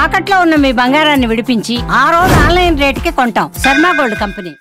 తాకట్లో ఉన్న మీ బంగారాన్ని విడిపించి ఆ రోజు ఆన్లైన్ రేటుకి కొంటాం. Sharma gold company.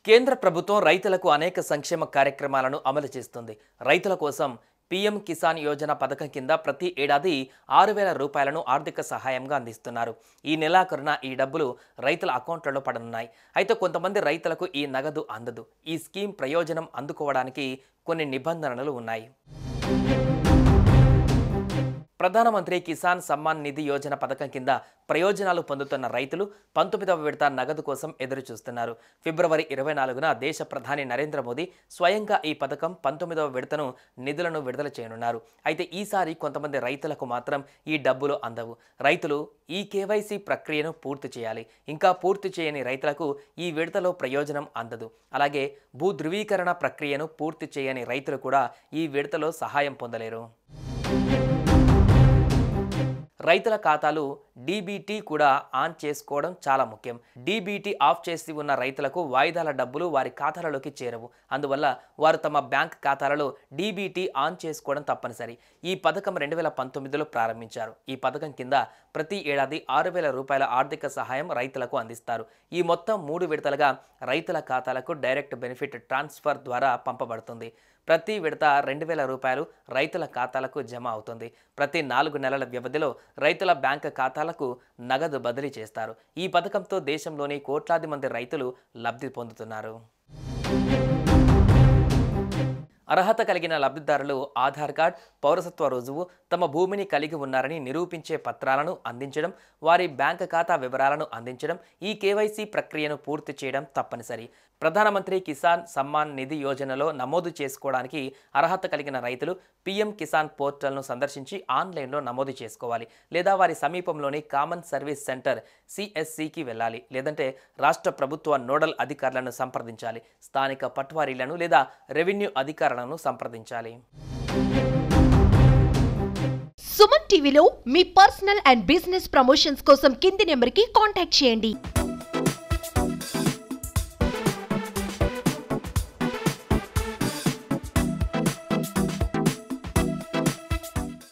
కేంద్ర ప్రభుత్వం రైతులకు అనేక సంక్షేమ కార్యక్రమాలను అమలు చేస్తుంది. రైతుల కోసం పీఎం కిసాన్ యోజన పథకం కింద ప్రతి ఏడాది 6,000 రూపాయలను ఆర్థిక సహాయంగా అందిస్తున్నారు. ఈ నెలాఖరున ఈ డబ్బులు రైతుల అకౌంట్లలో పడనున్నాయి. అయితే కొంతమంది రైతులకు ఈ నగదు అందదు. ఈ స్కీమ్ ప్రయోజనం అందుకోవడానికి కొన్ని నిబంధనలు ఉన్నాయి. ప్రధానమంత్రి కిసాన్ సమ్మాన్ నిధి యోజన పథకం కింద ప్రయోజనాలు పొందుతున్న రైతులు 19వ విడత నగదు కోసం ఎదురు చూస్తున్నారు. ఫిబ్రవరి 24న దేశ ప్రధాని నరేంద్ర మోదీ స్వయంగా ఈ పథకం 19వ విడతను నిధులను విడుదల చేయనున్నారు. అయితే ఈసారి కొంతమంది రైతులకు మాత్రం ఈ డబ్బులు అందవు. రైతులు ఈ కేవైసీ ప్రక్రియను పూర్తి చేయాలి. ఇంకా పూర్తి చేయని రైతులకు ఈ విడతలో ప్రయోజనం అందదు. అలాగే భూ ధృవీకరణ ప్రక్రియను పూర్తి చేయని రైతులు కూడా ఈ విడతలో సహాయం పొందలేరు. రైతుల ఖాతాలు డీబీటీ కూడా ఆన్ చేసుకోవడం చాలా ముఖ్యం. డీబీటీ ఆఫ్ చేసి ఉన్న రైతులకు వాయిదాల డబ్బులు వారి ఖాతాలలోకి చేరవు. అందువల్ల వారు తమ బ్యాంక్ ఖాతాలలో డీబీటీ ఆన్ చేసుకోవడం తప్పనిసరి. ఈ పథకం 2019లో ప్రారంభించారు. ఈ పథకం కింద ప్రతి ఏడాది 6,000 రూపాయల ఆర్థిక సహాయం రైతులకు అందిస్తారు. ఈ మొత్తం 3 విడతలుగా రైతుల ఖాతాలకు డైరెక్ట్ బెనిఫిట్ ట్రాన్స్ఫర్ ద్వారా పంపబడుతుంది. ప్రతి విడత 2,000 రూపాయలు రైతుల ఖాతాలకు జమ అవుతుంది. ప్రతి 4 నెలల వ్యవధిలో రైతుల బ్యాంక్ ఖాతాలకు నగదు బదిలీ చేస్తారు. ఈ పథకంతో దేశంలోని కోట్లాది మంది రైతులు లబ్ధి పొందుతున్నారు. అర్హత కలిగిన లబ్ధిదారులు ఆధార్ కార్డ్, పౌరసత్వ రుజువు, తమ భూమిని కలిగి ఉన్నారని నిరూపించే పత్రాలను అందించడం, వారి బ్యాంక్ ఖాతా వివరాలను అందించడం, ఈ కేవైసీ ప్రక్రియను పూర్తి చేయడం తప్పనిసరి. ప్రధానమంత్రి కిసాన్ సమ్మాన్ నిధి యోజనలో నమోదు చేసుకోవడానికి అర్హత కలిగిన రైతులు పీఎం కిసాన్ పోర్టల్ను సందర్శించి ఆన్లైన్లో నమోదు చేసుకోవాలి. లేదా వారి సమీపంలోని కామన్ సర్వీస్ సెంటర్ CSCకి వెళ్ళాలి. లేదంటే రాష్ట్ర ప్రభుత్వ నోడల్ అధికారులను సంప్రదించాలి. స్థానిక పట్వారీలను లేదా రెవెన్యూ అధికారులను సంప్రదించాలి. సుమన్ టీవీలో మీ పర్సనల్ అండ్ బిజినెస్ ప్రమోషన్స్ కోసం కింది నెంబర్కి కాంటాక్ట్ చేయండి.